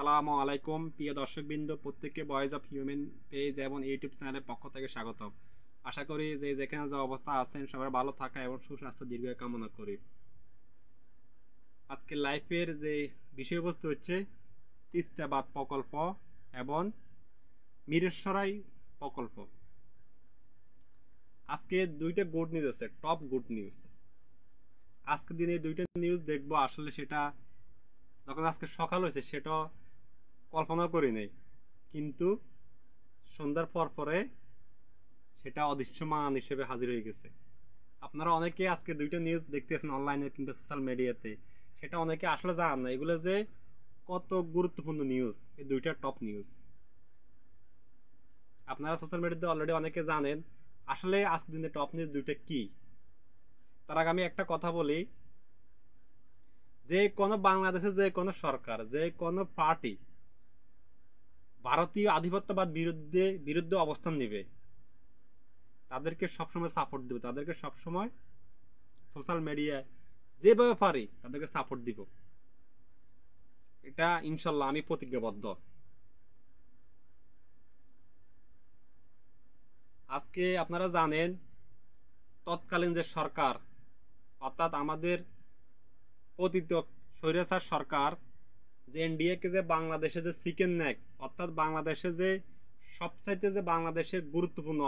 আসসালামু আলাইকুম প্রিয় দর্শকবৃন্দ, প্রত্যেককে ভয়েস অফ হিউম্যান পেজ এবং ইউটিউব চ্যানেলের পক্ষ থেকে স্বাগতম। আশা করি যে যেখানে যে অবস্থা আছেন সবার ভালো থাকা এবং সুস্বাস্থ্য দীর্ঘায়ু কামনা করি। আজকে লাইফের যে বিষয়বস্তু হচ্ছে তিস্তা বাঁধ প্রকল্প এবং মিরসরাই প্রকল্প। আজকে দুইটা গুড নিউজ আছে, টপ গুড নিউজ। আজকের দিনে দুইটা নিউজ দেখবো, আসলে সেটা যখন আজকে সকাল হয়েছে সেটা কল্পনা করি নাই, কিন্তু সন্ধ্যার পর পরে সেটা অদৃশ্যমান হিসেবে হাজির হয়ে গেছে। আপনারা অনেকে আজকে দুইটা নিউজ দেখতেছেন অনলাইনে কিংবা সোশ্যাল মিডিয়াতে, সেটা অনেকে আসলে জানেন না এগুলো যে কত গুরুত্বপূর্ণ নিউজ। এই দুইটা টপ নিউজ আপনারা সোশ্যাল মিডিয়াতে অলরেডি অনেকে জানেন। আসলে আজকের দিনে টপ নিউজ দুইটা কি, তার আগে আমি একটা কথা বলি। যে কোনো বাংলাদেশে যে কোনো সরকার, যে কোনো পার্টি ভারতীয় আধিপত্যবাদ বিরুদ্ধে বিরুদ্ধে অবস্থান নেবে, তাদেরকে সবসময় সাপোর্ট দেবে, তাদেরকে সবসময় সোশ্যাল মিডিয়ায় যেভাবে পারি তাদেরকে সাপোর্ট দিব। এটা ইনশাল্লাহ আমি প্রতিজ্ঞাবদ্ধ। আজকে আপনারা জানেন তৎকালীন যে সরকার, অর্থাৎ আমাদের পতিত স্বৈরাচার সরকার, যে এনডিএকে যে বাংলাদেশে যে চিকেন নেক, অর্থাৎ বাংলাদেশে যে সবচাইতে যে বাংলাদেশের গুরুত্বপূর্ণ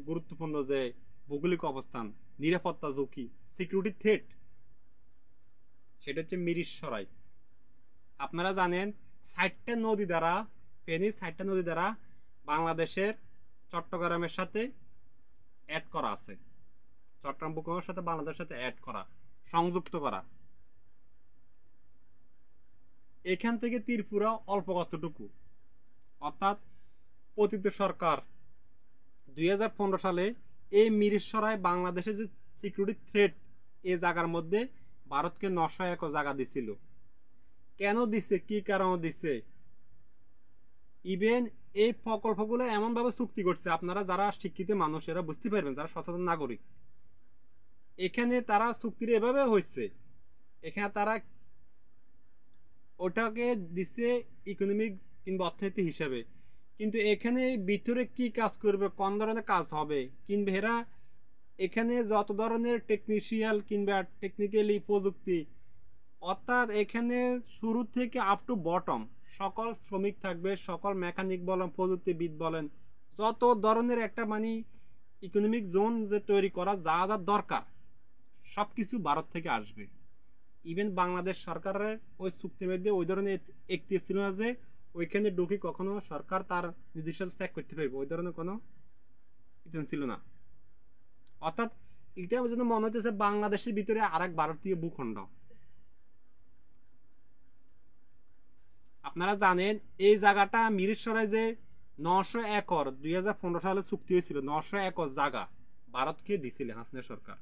গুরুত্বপূর্ণ যে ভৌগোলিক অবস্থান, নিরাপত্তা ঝুঁকি, সিকিউরিটি থ্রেট, সেটা হচ্ছে মিরসরাই। আপনারা জানেন 60টা নদী দ্বারা, ফেনীর 60টা নদী দ্বারা বাংলাদেশের চট্টগ্রামের সাথে অ্যাড করা আছে, চট্টগ্রাম ভূখণ্ডের সাথে বাংলাদেশের সাথে অ্যাড করা, সংযুক্ত করা। এখান থেকে ত্রিপুরা অল্প কতটুকু, অর্থাৎ পতিত সরকার 2015 সালে এই মিরসরাই বাংলাদেশের যে সিকিউরিটি থ্রেট, এই জায়গার মধ্যে ভারতকে 900 একর জায়গা দিছিল। কেন দিচ্ছে, কি কারণে দিচ্ছে, ইভেন এই প্রকল্পগুলো এমনভাবে চুক্তি করছে, আপনারা যারা শিক্ষিত মানুষ এরা বুঝতে পারবেন, যারা সচেতন নাগরিক, এখানে তারা চুক্তির এভাবে হয়েছে, এখানে তারা ওটাকে দিচ্ছে ইকোনমিক কিংবা অর্থনীতি হিসাবে, কিন্তু এখানে ভিতরে কি কাজ করবে, কোন ধরনের কাজ হবে, কিংবা এরা এখানে যত ধরনের টেকনিশিয়াল কিংবা টেকনিক্যালি প্রযুক্তি, অর্থাৎ এখানে শুরু থেকে আপ টু বটম সকল শ্রমিক থাকবে, সকল মেকানিক বলেন, প্রযুক্তিবিদ বলেন, যত ধরনের একটা ইকোনমিক জোন যে তৈরি করা যা যা দরকার সবকিছু ভারত থেকে আসবে। ইভেন বাংলাদেশ সরকারের ওই চুক্তির মধ্যে ওই ধরনের একটি ছিল না যে ওইখানে ঢুকে কখনো সরকার তার নির্দিষ্ট ত্যাগ করতে পারবে, ওই ধরনের কোনো ছিল না। অর্থাৎ এটা যেন মনে হচ্ছে বাংলাদেশের ভিতরে আরেক ভারতীয় ভূখণ্ড। আপনারা জানেন এই জায়গাটা মিরসরাই যে 900 একর 2015 সালে চুক্তি হয়েছিল, 900 একর জায়গা ভারতকে দিছিল হাসিনা সরকার।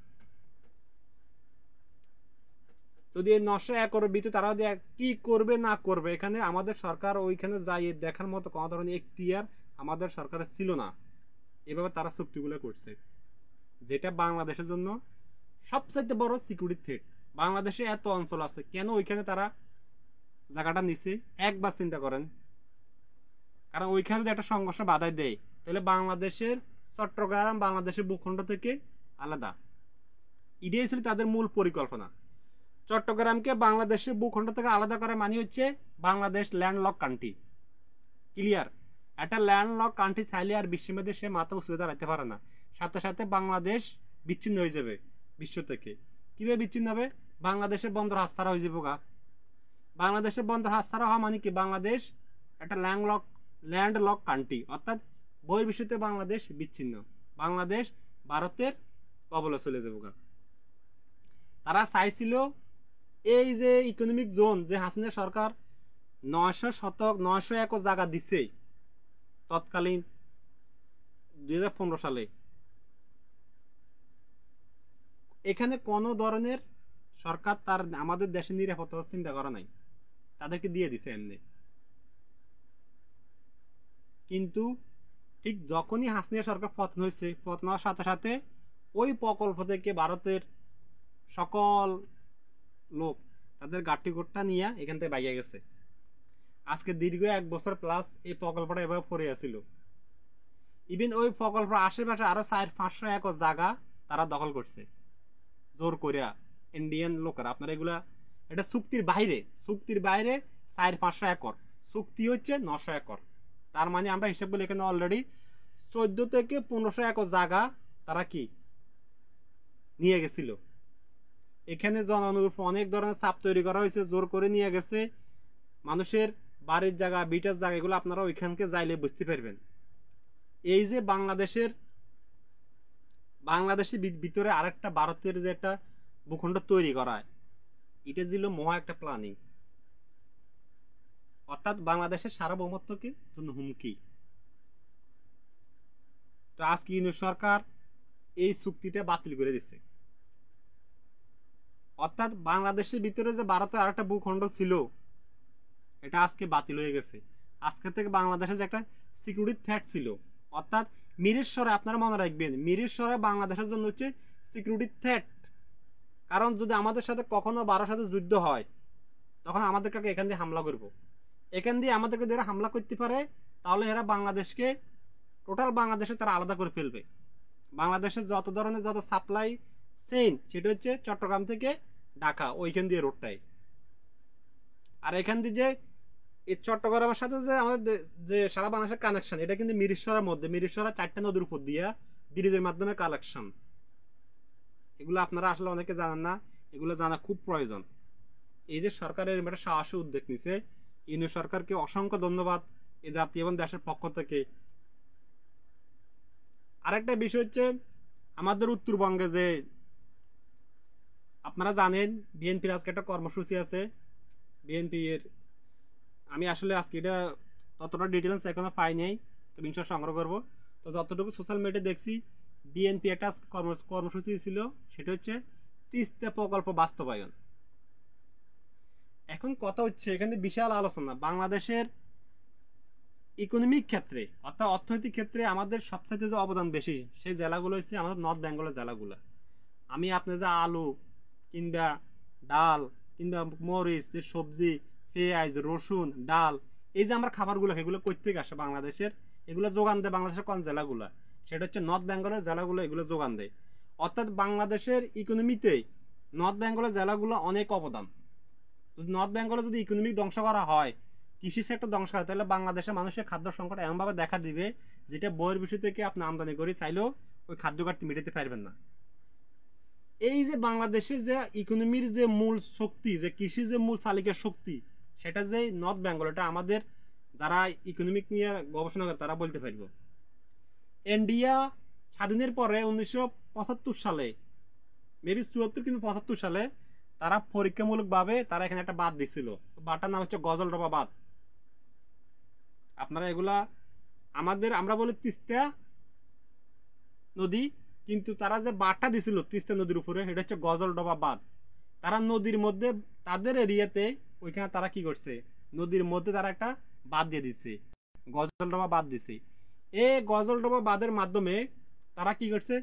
যদি এই 900 একরের ভিতরে তারা কি করবে না করবে, এখানে আমাদের সরকার ওইখানে যাই দেখার মতো কোনো ধরনের এখতিয়ার আমাদের সরকারের ছিল না। এভাবে তারা চুক্তিগুলো করছে, যেটা বাংলাদেশের জন্য সবচেয়ে বড় সিকিউরিটি থ্রেট। বাংলাদেশে এত অঞ্চল আছে, কেন ওইখানে তারা জায়গাটা নিচ্ছে একবার চিন্তা করেন। কারণ ওইখানে যদি একটা সংঘর্ষ বাধাই দেয়, তাহলে বাংলাদেশের চট্টগ্রাম বাংলাদেশের ভূখণ্ড থেকে আলাদা। এটাই ছিল তাদের মূল পরিকল্পনা। চট্টগ্রামকে বাংলাদেশের ভূখণ্ড থেকে আলাদা করা মানে হচ্ছে বাংলাদেশ ল্যান্ডলক কান্ট্রি। ক্লিয়ার? একটা ল্যান্ডলক কান্ট্রি চাইলে আর বিশ্বের মধ্যে সে মাথা উঁচু দাঁড়াতে পারে না, সাথে সাথে বাংলাদেশ বিচ্ছিন্ন হয়ে যাবে বিশ্ব থেকে। কিভাবে বিচ্ছিন্ন হবে? বাংলাদেশের বন্দর হাতছাড়া হয়ে যাবো গা। বাংলাদেশের বন্দর হাতছাড়া হওয়া মানে কি, বাংলাদেশ একটা ল্যান্ডলক কান্ট্রি, অর্থাৎ বহির্বিশ্বতে বাংলাদেশ বিচ্ছিন্ন, বাংলাদেশ ভারতের কবলে চলে যাবো গা। তারা চাইছিল এই যে ইকোনমিক জোন যে হাসিনা সরকার 900 একর জায়গা দিছে তৎকালীন 2015 সালে, এখানে কোন ধরনের সরকার তার আমাদের দেশের নিরাপত্তা চিন্তা করা নাই, তাদেরকে দিয়ে দিছে এমনি। কিন্তু ঠিক যখনই হাসিনা সরকার পতন হয়েছে, পতন হওয়ার সাথে সাথে ওই প্রকল্প থেকে ভারতের সকল লোক তাদের গাট্টি গোট্টা নিয়ে এখান থেকে বাইরে গেছে। আজকে দীর্ঘ 1 বছর প্লাস এই প্রকল্পটা এভাবে পড়ে আছিল। ইভেন ওই প্রকল্প আশেপাশে আরো 400-500 একর জায়গা তারা দখল করছে জোর করিয়া, ইন্ডিয়ান লোকেরা। আপনারা এগুলা, এটা চুক্তির বাইরে, চুক্তির বাইরে 400-500 একর, চুক্তি হচ্ছে 900 একর। তার মানে আমরা হিসাব বলি এখানে অলরেডি 14 থেকে 1500 একর জায়গা তারা কি নিয়ে গেছিল। এখানে জনগণের উপর অনেক ধরনের চাপ তৈরি করা হয়েছে, জোর করে নিয়ে গেছে। মানুষের বাড়ির জায়গা, বিটার জায়গা, এগুলো আপনারা ওইখানকে যাইলে বুঝতে পারবেন। এই যে বাংলাদেশের ভিতরে আরেকটা ভারতের যে একটা ভূখণ্ড তৈরি করা, এটা ছিল মহা একটা প্ল্যানিং, অর্থাৎ বাংলাদেশের সার্বভৌমত্বকে জন্য হুমকি। তো আজকে ইউনিট সরকার এই চুক্তিটা বাতিল করে দিচ্ছে, অর্থাৎ বাংলাদেশের ভিতরে যে ভারতের আরেকটা ভূখণ্ড ছিল এটা আজকে বাতিল হয়ে গেছে। আজকে থেকে বাংলাদেশে যে একটা সিকিউরিটি থ্রেট ছিল, অর্থাৎ মিরেশ্বরে, আপনারা মনে রাখবেন, মিরেশ্বরে বাংলাদেশের জন্য হচ্ছে সিকিউরিটি থ্রেট। কারণ যদি আমাদের সাথে কখনো ভারতের সাথে যুদ্ধ হয়, তখন আমাদেরকে এখান দিয়ে হামলা করব। এখান দিয়ে আমাদেরকে যারা হামলা করতে পারে, তাহলে এরা বাংলাদেশকে, টোটাল বাংলাদেশে তারা আলাদা করে ফেলবে। বাংলাদেশের যত ধরনের যত সাপ্লাই চেইন, সেটা হচ্ছে চট্টগ্রাম থেকে ঢাকা, ওইখান দিয়ে রোডটাই। আর এখান দিয়ে যে এই চট্টগ্রামের সাথে যে আমাদের যে সারা বাংলাদেশের কানেকশন, এটা কিন্তু মিরেশ্বরের মধ্যে, মিরেশ্বরের 4টা নদীর উপর দিয়ে ব্রিজের মাধ্যমে কানেকশন। এগুলো আপনারা আসলে অনেকে জানেন না, এগুলো জানা খুব প্রয়োজন। এই যে সরকারের একটা সাহসী উদ্যোগ নিছে, ইউনিয়ন সরকারকে অসংখ্য ধন্যবাদ এই জাতি এবং দেশের পক্ষ থেকে। আরেকটা বিষয় হচ্ছে, আমাদের উত্তরবঙ্গে যে আপনারা জানেন বিএনপির আজকে একটা কর্মসূচি আছে। বিএনপি এর, আমি আসলে আজকে এটা ততটা ডিটেলস এখনো পাই নাই, তো ইনশাআল্লাহ সংগ্রহ করবো। তো যতটুকু সোশ্যাল মিডিয়া দেখছি, বিএনপি একটা কর্মসূচি ছিল, সেটা হচ্ছে তিস্তা প্রকল্প বাস্তবায়ন। এখন কথা হচ্ছে এখানে বিশাল আলোচনা, বাংলাদেশের ইকোনমিক ক্ষেত্রে অর্থাৎ অর্থনৈতিক ক্ষেত্রে আমাদের সবচেয়ে যে অবদান বেশি, সেই জেলাগুলো হচ্ছে আমাদের নর্থ বেঙ্গলের জেলাগুলো। আমি আপনি যে আলু কিংবা ডাল কিংবা মরিচ, যে সবজি, পেঁয়াজ, রসুন, ডাল, এই যে আমরা খাবারগুলো, এগুলো কই থেকে আসে বাংলাদেশের, এগুলো যোগান দেয় বাংলাদেশের কোন জেলাগুলো, সেটা হচ্ছে নর্থ বেঙ্গলের জেলাগুলো এগুলো যোগান দেয়। অর্থাৎ বাংলাদেশের ইকোনমিতে নর্থ বেঙ্গলের জেলাগুলো অনেক অবদান। যদি নর্থ বেঙ্গলে যদি ইকোনমিক ধ্বংস করা হয়, কৃষি সেক্টর ধ্বংস করা, তাহলে বাংলাদেশের মানুষের খাদ্য সংকট এমনভাবে দেখা দিবে, যেটা বইয়ের বিষয় থেকে আপনি আমদানি করে চাইলেও ওই খাদ্য ঘাটতি মেটাতে পারবেন না। এই যে বাংলাদেশের যে ইকোনমির যে মূল শক্তি, যে কৃষি যে মূল চালিকার শক্তি, সেটা যে নর্থ বেঙ্গল, এটা আমাদের যারা ইকোনমিক নিয়ে গবেষণা করে তারা বলতে পারবো। ইন্ডিয়া স্বাধীনের পরে 1975 সালে, মেবি 74 কিন্তু 75 সালে তারা পরীক্ষামূলকভাবে তারা এখানে একটা বাঁধ দিছিল, বাঁধটার নাম হচ্ছে গজলডোবা বাঁধ। আপনারা এগুলা আমাদের, আমরা বলি তিস্তা নদী, কিন্তু তারা যে বাঁধটা দিছিল তিস্তা নদীর উপরে, সেটা হচ্ছে গজলডোবা বাঁধ। তারা নদীর মধ্যে তাদের এরিয়াতে, ওইখানে তারা কি করছে, নদীর মধ্যে তারা একটা বাঁধ দিয়ে দিচ্ছে, গজলডোবা বাঁধ দিছে। এই গজলডোবা বাঁধের মাধ্যমে তারা কি করছে,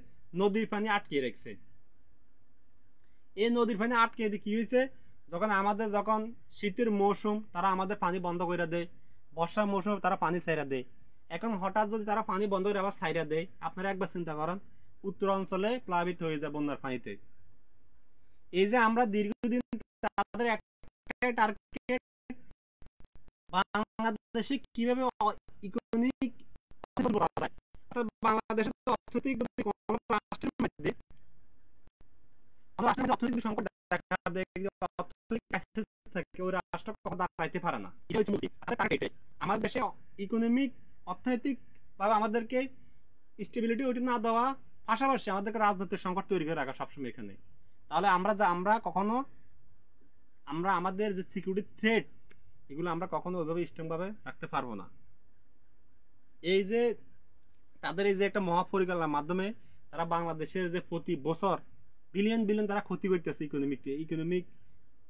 নদীর পানি আটকে রাখছে। এই নদীর পানি আটকে দিয়ে কি হয়েছে, যখন শীতের মৌসুম, তারা আমাদের পানি বন্ধ করে দেয়, বর্ষার মৌসুমে তারা পানি ছাইরা দেয়। এখন হঠাৎ যদি তারা পানি বন্ধ করে আবার ছাইরা দেয়, আপনারা একবার চিন্তা করেন, উত্তর অঞ্চলে প্লাবিত হয়ে যায় বন্যার পানিতে। এই যে আমরা দীর্ঘদিন তাদের একটা টার্গেট, বাংলাদেশে কিভাবে ইকোনমিক বাংলাদেশের অর্থনৈতিক রাষ্ট্রের মধ্যে অর্থনৈতিক সংকট দেখা দেয়, অর্থনৈতিক ক্রাইসিস থাকে, ওই রাষ্ট্র কখনো দাঁড়াইতে পারে না। এটা হচ্ছে মূল টার্গেট। আমাদের দেশে ইকোনমিক অর্থনৈতিক ভাবে আমাদেরকে স্টেবিলিটি ওইটা না দেওয়া, পাশাপাশি আমাদেরকে রাজনৈতিক সংকট তৈরি করে রাখা সবসময় এখানে। তাহলে আমরা কখনো আমাদের যে সিকিউরিটি থ্রেট, এগুলো আমরা কখনো ওইভাবে স্ট্রং ভাবে রাখতে পারবো না। এই যে তাদের এই যে একটা মহাপরিকল্পনার মাধ্যমে তারা বাংলাদেশের যে প্রতি বছর বিলিয়ন বিলিয়ন তারা ক্ষতি করতেছে ইকোনমিক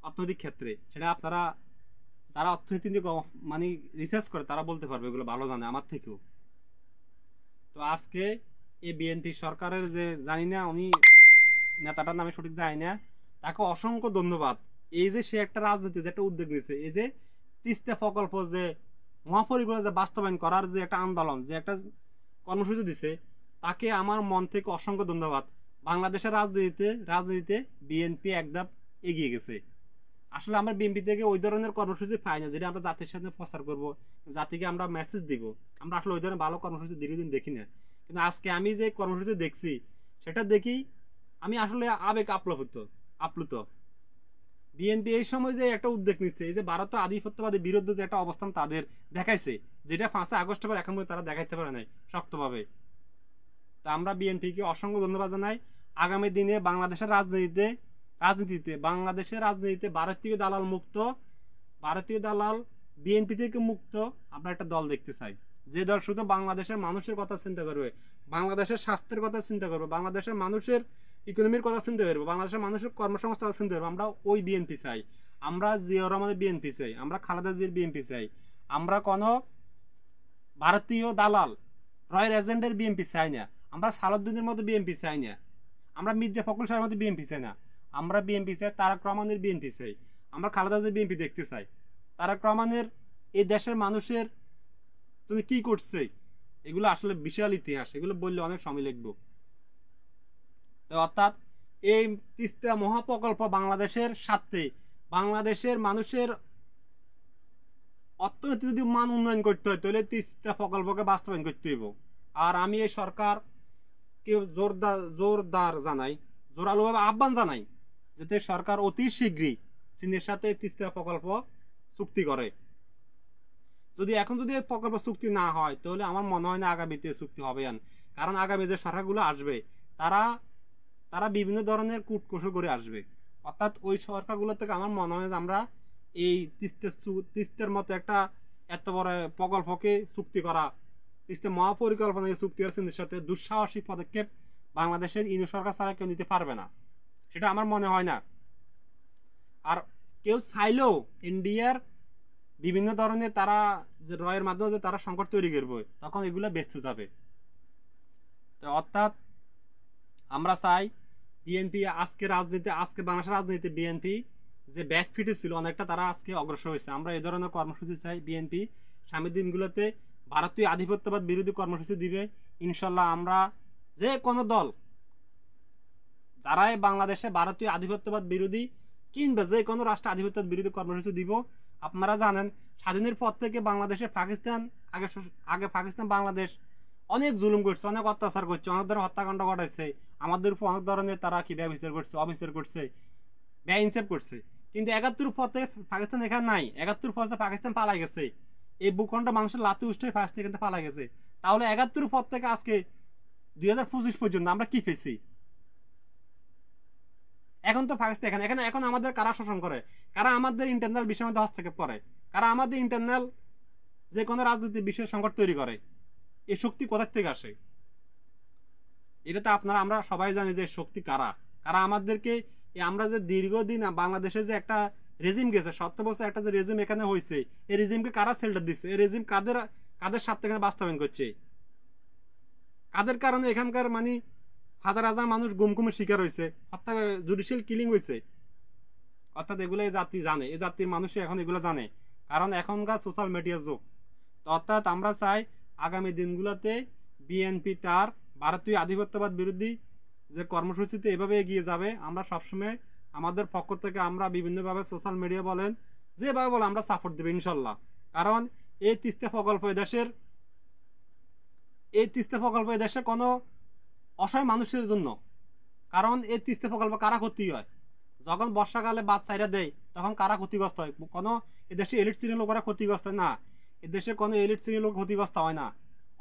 অর্থনৈতিক ক্ষেত্রে, সেটা আপনারা যারা অর্থনীতি নিয়ে মানে রিসার্চ করে তারা বলতে পারবে, এগুলো ভালো জানে আমার থেকেও। তো আজকে এই বিএনপি সরকারের যে, জানি না উনি নেতাটার নামে সঠিক জানি না, তাকে অসংখ্য ধন্যবাদ। এই যে সে একটা রাজনীতি যে একটা উদ্যোগ নিয়েছে, এই যে তিস্তা প্রকল্প যে মহাপরিকল্পনা যে বাস্তবায়ন করার যে একটা আন্দোলন, যে একটা কর্মসূচি দিছে, তাকে আমার মন থেকে অসংখ্য ধন্যবাদ। বাংলাদেশের রাজনীতিতে বিএনপি এক ধাপ এগিয়ে গেছে। আসলে আমরা বিএনপি থেকে ওই ধরনের কর্মসূচি পাই না, যেটা আমরা জাতির সাথে প্রচার করব, জাতিকে আমরা মেসেজ দিব। আমরা আসলে ওই ধরনের ভালো কর্মসূচি দীর্ঘদিন দেখি না। কিন্তু আজকে আমি যে কর্মসূচি দেখছি, সেটা দেখি আমি আসলে আবেগ আপ্লুত। বিএনপি এই সময় যে একটা উদ্যোগ নিচ্ছে, এই যে ভারত আধিপত্যবাদের বিরুদ্ধে যে একটা অবস্থান তাদের দেখাইছে, যেটা 5 আগস্ট পর এখন তারা দেখাইতে পারে নাই শক্তভাবে। তা আমরা বিএনপিকে অসংখ্য ধন্যবাদ জানাই। আগামী দিনে বাংলাদেশের রাজনীতিতে ভারতীয় দালাল মুক্ত, ভারতীয় দালাল বিএনপি থেকে মুক্ত আমরা একটা দল দেখতে চাই, যে দল শুধু বাংলাদেশের মানুষের কথা চিন্তা করবে, বাংলাদেশের স্বাস্থ্যের কথা চিন্তা করবে, বাংলাদেশের মানুষের ইকোনমির কথা চিন্তা করবে, বাংলাদেশের মানুষের কর্মসংস্থান চিন্তা করবে। আমরা ওই বিএনপি চাই। আমরা জিয়াউর রহমানের বিএনপি চাই, আমরা খালেদা জিয়ার বিএনপি চাই। আমরা কোনো ভারতীয় দালাল রয়ের এজেন্টের বিএনপি চাই না। আমরা সালাউদ্দিনের মতো বিএনপি চাই না। আমরা মির্জা ফখরুল সাহেবের মতো বিএনপি চাই না। আমরা বিএনপি চাই, তারেক রহমানের বিএনপি চাই। আমরা খালেদা জিয়ার বিএনপি দেখতে চাই। তারেক রহমানের এই দেশের মানুষের তুমি কি করছে, এগুলো আসলে বিশাল ইতিহাস, এগুলো বললে অনেক সময় লিখবো। অর্থাৎ এই তিস্তা মহাপ্রকল্প বাংলাদেশের স্বার্থে, বাংলাদেশের মানুষের অর্থনীতি যদি মান উন্নয়ন করতে হয়, তাহলে তিস্তা প্রকল্পকে বাস্তবায়ন করতে হইব। আর আমি এই সরকারকে জোরালোভাবে আহ্বান জানাই, যাতে সরকার অতি শীঘ্রই চীনের সাথে তিস্তা প্রকল্প চুক্তি করে। যদি এই প্রকল্প চুক্তি না হয়, তাহলে আমার মনে হয় না আগামীতে চুক্তি হবে। কারণ আগামী যে সরকারগুলো আসবে, তারা বিভিন্ন ধরনের কূটকৌশল করে আসবে। অর্থাৎ ওই সরকারগুলো থেকে আমার মনে হয় যে আমরা এই তিস্তার মতো একটা এত বড় প্রকল্পকে চুক্তি করা, তিস্তা মহাপরিকল্পনা চুক্তি চীনের সাথে দুঃসাহসিক পদক্ষেপ বাংলাদেশের ইউনিয়ন সরকার ছাড়া কেউ নিতে পারবে না, সেটা আমার মনে হয় না। আর কেউ চাইলেও ইন্ডিয়ার বিভিন্ন ধরনের তারা যে রয়ের মাধ্যমে যে তারা সংকট তৈরি করবে, তখন এগুলো বেঁচতে যাবে। তো অর্থাৎ আমরা চাই বিএনপি আজকে বাংলাদেশের রাজনীতি বিএনপি যে ব্যাকফিটে ছিল অনেকটা, তারা আজকে অগ্রসর হয়েছে। আমরা এই ধরনের কর্মসূচি চাই। বিএনপি সামনের দিনগুলোতে ভারতীয় আধিপত্যবাদ বিরোধী কর্মসূচি দিবে ইনশাল্লাহ। আমরা যে কোনো দল যারাই বাংলাদেশে ভারতীয় আধিপত্যবাদ বিরোধী কিংবা যে কোনো রাষ্ট্র আধিপত্যবাদ বিরোধী কর্মসূচি দিব। আপনারা জানেন স্বাধীনের পর থেকে বাংলাদেশে আগে পাকিস্তান বাংলাদেশ অনেক জুলুম করছে, অনেক অত্যাচার করছে, অনেক ধরনের হত্যাকাণ্ড ঘটাইছে, আমাদের উপর অনেক ধরনের তারা কি ব্যবচার করছে, অবিচার করছে, বেইনসাফ করছে। কিন্তু ৭১ পর থেকে পাকিস্তান এখানে নাই। ৭১ পর থেকে পাকিস্তান পালাই গেছে, এই ভূখণ্ড মানুষের লাথি উষ্ঠে পাকিস্তান কিন্তু পালাই গেছে। তাহলে ৭১ পর থেকে আজকে 2025 পর্যন্ত আমরা কি পেয়েছি? এখন তো পাকিস্তান এখন আমাদের কারা শোষণ করে, কারা আমাদের ইন্টারনাল বিষয়ের মধ্যে হস্তক্ষেপ করে, কারা আমাদের ইন্টারনাল যে কোনো রাজনৈতিক বিষয়ে সংকট তৈরি করে, এই শক্তি কোথা থেকে আসে? এটা তো আমরা সবাই জানি যে শক্তি কারা আমাদেরকে। আমরা যে দীর্ঘদিন বাংলাদেশে যে একটা রেজিম গেছে, 70 বছর একটা যে রেজিম এখানে হয়েছে, এই রেজিমকে কারা শেল্টার দিচ্ছে? এই রেজিম কাদের স্বার্থে এখানে বাস্তবায়ন করছে? কাদের কারণে এখানকার হাজার হাজার মানুষ গুমখুমের শিকার হয়েছে, হত্যা জুডিশিয়াল কিলিং হয়েছে? অর্থাৎ এগুলো এই জাতি জানে, এই জাতির মানুষই এখন এগুলো জানে, কারণ এখনকার সোশ্যাল মিডিয়ার যুগ। অর্থাৎ আমরা চাই আগামী দিনগুলোতে বিএনপি তার ভারতীয় আধিপত্যবাদ বিরোধী যে কর্মসূচিতে এভাবে এগিয়ে যাবে। আমরা সবসময় আমাদের পক্ষ থেকে আমরা বিভিন্নভাবে সোশ্যাল মিডিয়া বলেন, যেভাবে বলে আমরা সাপোর্ট দেব ইনশাল্লাহ। কারণ এই তিস্তা প্রকল্প দেশে কোনো অসহায় মানুষের জন্য। কারণ এই তিস্তা প্রকল্প কারা ক্ষতি হয়? যখন বর্ষাকালে বাদ চাইরা দেয়, তখন কারা ক্ষতিগ্রস্ত হয়? কোনো এদেশে এলিট শ্রেণীর লোকেরা ক্ষতিগ্রস্ত হয় না, এদেশে কোনো এলিট শ্রেণীর লোক ক্ষতিগ্রস্ত হয় না।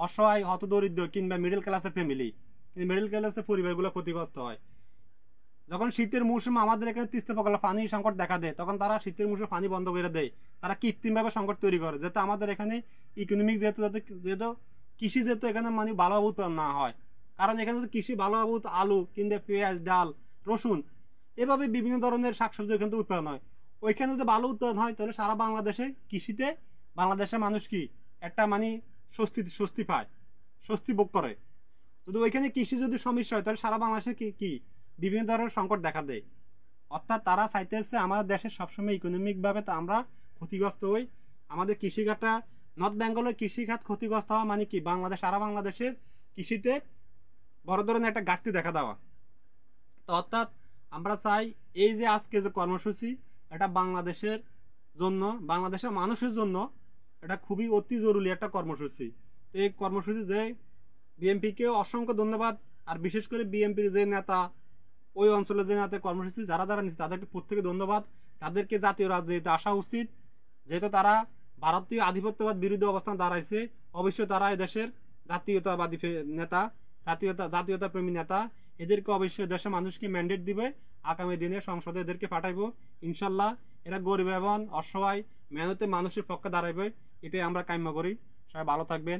অসহায় হতদরিদ্র কিংবা মিডল ক্লাসের ফ্যামিলি, মিডল ক্লাসের পরিবারগুলো ক্ষতিগ্রস্ত হয়। যখন শীতের মৌসুমে আমাদের এখানে তিস্তা প্রকল্প পানি সংকট দেখা দেয়, তখন তারা শীতের মৌসুমে পানি বন্ধ করে দেয়, তারা কৃত্রিমভাবে সংকট তৈরি করে, যাতে আমাদের এখানে ইকোনমিক যেহেতু কৃষি এখানে ভালোভাবে উৎপাদন না হয়। কারণ এখানে যদি কৃষি ভালোভাবে আলু কিংবা পেঁয়াজ, ডাল, রসুন এভাবে বিভিন্ন ধরনের শাকসবজি এখান থেকে উৎপাদন হয়, ওইখানে যদি ভালো উৎপাদন হয়, তাহলে সারা বাংলাদেশে কৃষিতে বাংলাদেশের মানুষ কি একটা স্বস্তি পায়, স্বস্তি ভোগ করে। যদি ওইখানে কৃষি যদি সমস্যা হয়, তাহলে সারা বাংলাদেশে কি বিভিন্ন ধরনের সংকট দেখা দেয়। অর্থাৎ তারা চাইতেছে আমাদের দেশে সবসময় ইকোনমিক ভাবে আমরা ক্ষতিগ্রস্ত হই, আমাদের কৃষিখাতটা নর্থ বেঙ্গলের কৃষিখাত ক্ষতিগ্রস্ত হওয়া মানে কি বাংলাদেশ, সারা বাংলাদেশের কৃষিতে বড় ধরনের একটা ঘাটতি দেখা দেওয়া। তো অর্থাৎ আমরা চাই এই যে আজকে যে কর্মসূচি, এটা বাংলাদেশের জন্য, বাংলাদেশের মানুষের জন্য এটা খুবই অতি জরুরি একটা কর্মসূচি। তো এই কর্মসূচি যে বিএনপিকে অসংখ্য ধন্যবাদ। আর বিশেষ করে বিএনপির যে নেতা, ওই অঞ্চলের যে নেতা কর্মসূচি যারা যারা নিচ্ছে তাদেরকে প্রত্যেকে ধন্যবাদ। তাদেরকে জাতীয় রাজনীতিতে আসা উচিত, যেহেতু তারা ভারতীয় আধিপত্যবাদ বিরোধী অবস্থান দাঁড়াইছে। অবশ্যই তারা দেশের জাতীয়তাবাদী নেতা, জাতীয়তা প্রেমী নেতা, এদেরকে অবশ্যই দেশের মানুষকে ম্যান্ডেট দিবে। আগামী দিনে সংসদে এদেরকে পাঠাইবো ইনশাল্লাহ। এরা গরিব এবং অসহায় মেহনতে মানুষের পক্ষে দাঁড়াইবে, এটাই আমরা কাম্য করি। সবাই ভালো থাকবেন।